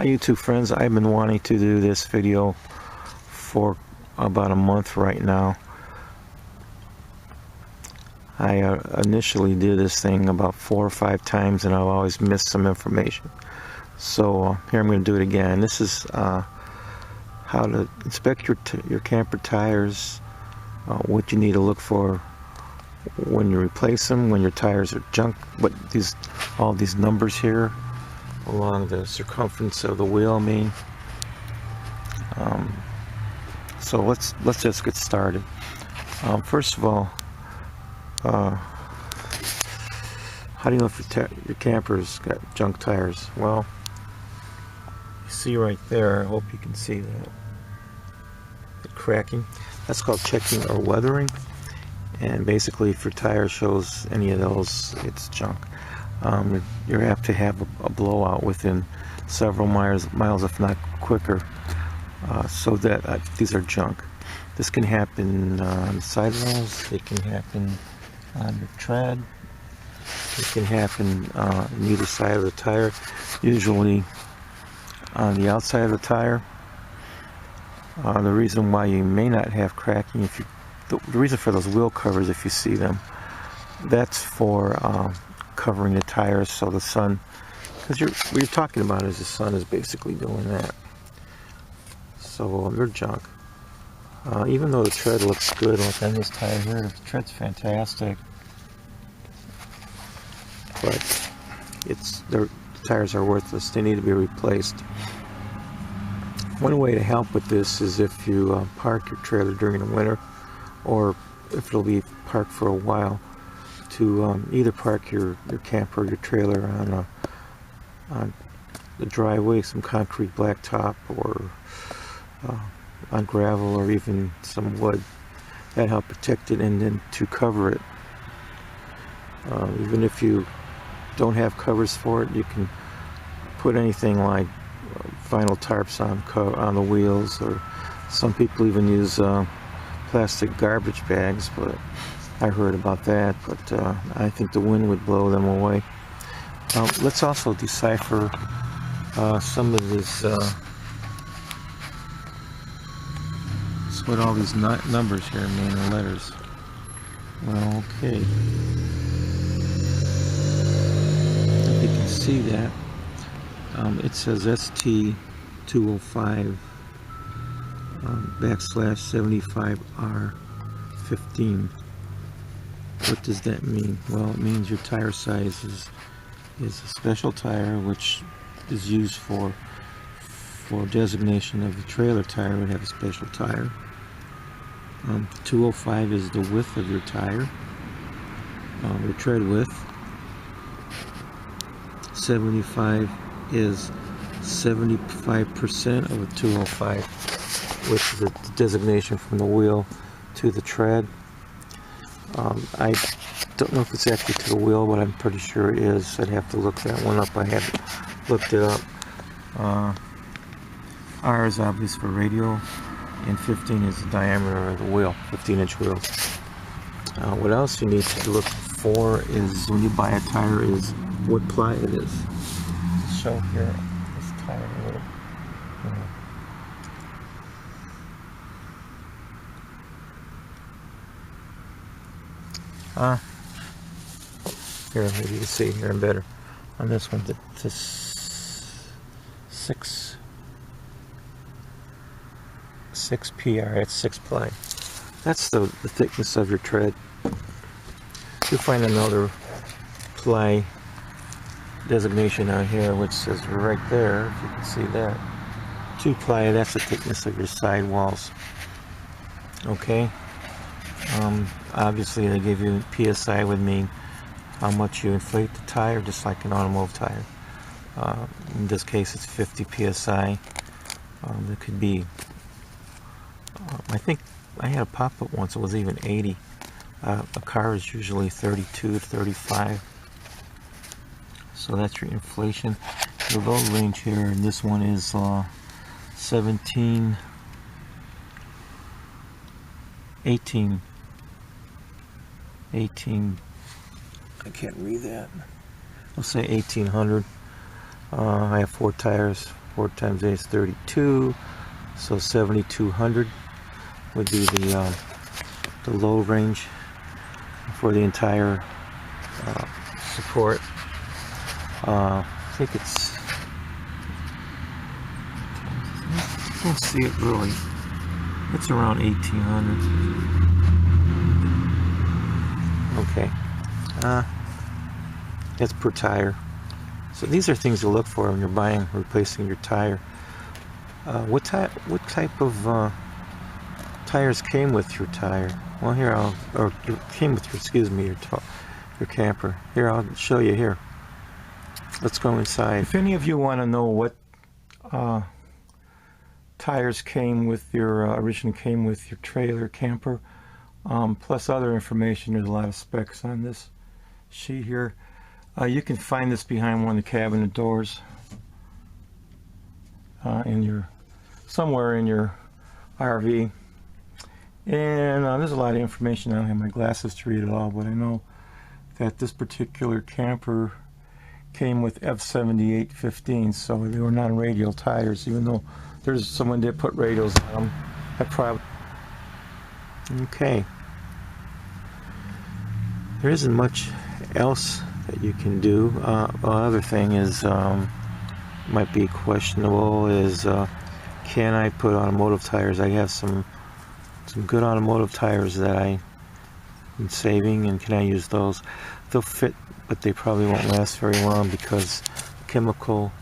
Hi YouTube friends, I've been wanting to do this video for about a month right now. I initially did this thing about 4 or 5 times and I've always missed some information. So here I'm going to do it again. This is how to inspect your camper tires, what you need to look for when you replace them, when your tires are junk, all these numbers here along the circumference of the wheel mean. So let's just get started. First of all, how do you know if your camper's got junk tires? Well, you see right there, I hope you can see that, the cracking. That's called checking or weathering, and basically if your tire shows any of those, it's junk. You have to have a blowout within several miles if not quicker, so that these are junk. This can happen on sidewalls, it can happen on the tread, it can happen on either side of the tire, usually on the outside of the tire. The reason why you may not have cracking, the reason for those wheel covers, if you see them, that's for covering the tires so the sun, because what you're talking about is the sun is basically doing that. So they're junk. Even though the tread looks good, like on this tire here, the tread's fantastic, but the tires are worthless. They need to be replaced. One way to help with this is if you park your trailer during the winter, or if it'll be parked for a while, to either park your camper or your trailer on the driveway, some concrete blacktop, or on gravel, or even some wood. That help protect it, and then to cover it. Even if you don't have covers for it, you can put anything like vinyl tarps on the wheels, or some people even use plastic garbage bags, but I heard about that, but I think the wind would blow them away. Let's also decipher some of this, what all these numbers here mean, the letters. Well, okay. If you can see that, it says ST205 /75R15. What does that mean? Well, it means your tire size is a special tire, which is used for designation of the trailer tire. Would have a special tire. 205 is the width of your tire, your tread width. 75 is 75% of a 205, which is the designation from the wheel to the tread. I don't know if it's actually to the wheel, but I'm pretty sure it is. I'd have to look that one up. I haven't looked it up. R is obvious for radial, and 15 is the diameter of the wheel, 15-inch wheels. What else you need to look for is, when you buy a tire, is what ply it is. Let's show here this tire a little. Here, maybe you can see here and better. On this one, this 6 PR, it's 6 ply. That's the thickness of your tread. You'll find another ply designation out here, which says right there, if you can see that, 2 ply. That's the thickness of your sidewalls. Okay. Obviously they give you PSI, would mean how much you inflate the tire, just like an automotive tire. In this case it's 50 PSI. It could be, I think I had a pop-up once, it was even 80. A car is usually 32 to 35. So that's your inflation. The load range here, and this one is 18, I can't read that. I'll say 1800. I have 4 tires, 4 times 8 is 32, so 7,200 would be the low range for the entire support. I think it's, I don't see it really. It's around 1,800. Okay. That's per tire. So these are things to look for when you're buying, replacing your tire. What type of tires came with your tire? Well, here came with your, excuse me, your camper. Here, I'll show you here. Let's go inside. If any of you want to know what tires came with your originally came with your trailer camper, plus other information, there's a lot of specs on this sheet here. You can find this behind one of the cabinet doors somewhere in your RV. And there's a lot of information. I don't have my glasses to read it all, but I know that this particular camper came with F7815, so they were non-radial tires, even though there's someone did put radials on them. I probably... Okay. There isn't much else that you can do. Other thing is, might be questionable, is can I put automotive tires? I have some good automotive tires that I've been saving, and can I use those? They'll fit, but they probably won't last very long because the chemical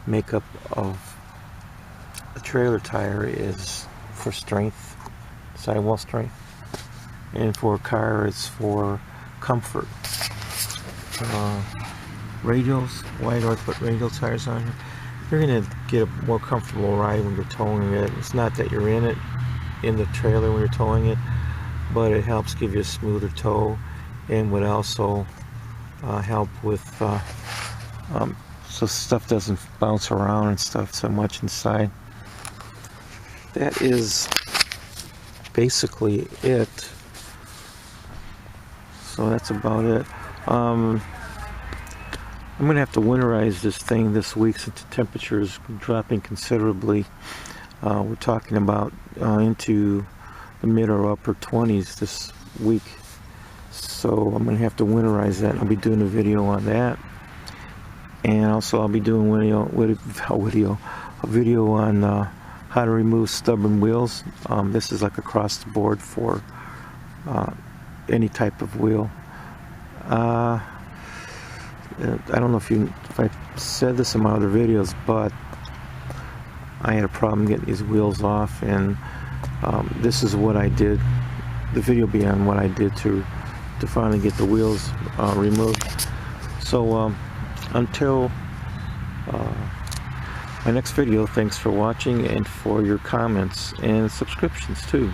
makeup of a trailer tire is for strength, sidewall strength, and for a car it's for comfort. Radials, why do I put radial tires on here? You're going to get a more comfortable ride when you're towing it. It's not that you're in the trailer when you're towing it, but it helps give you a smoother tow, and would also help with so stuff doesn't bounce around and stuff so much inside. That is basically it. So that's about it. I'm going to have to winterize this thing this week since the temperature is dropping considerably. We're talking about into the mid or upper 20s this week. So I'm going to have to winterize that. I'll be doing a video on that. And also I'll be doing a video on how to remove stubborn wheels. This is like across the board for any type of wheel. I don't know if I said this in my other videos, but I had a problem getting these wheels off, and this is what I did. The video will be on what I did to finally get the wheels removed. So until my next video, thanks for watching and for your comments and subscriptions too.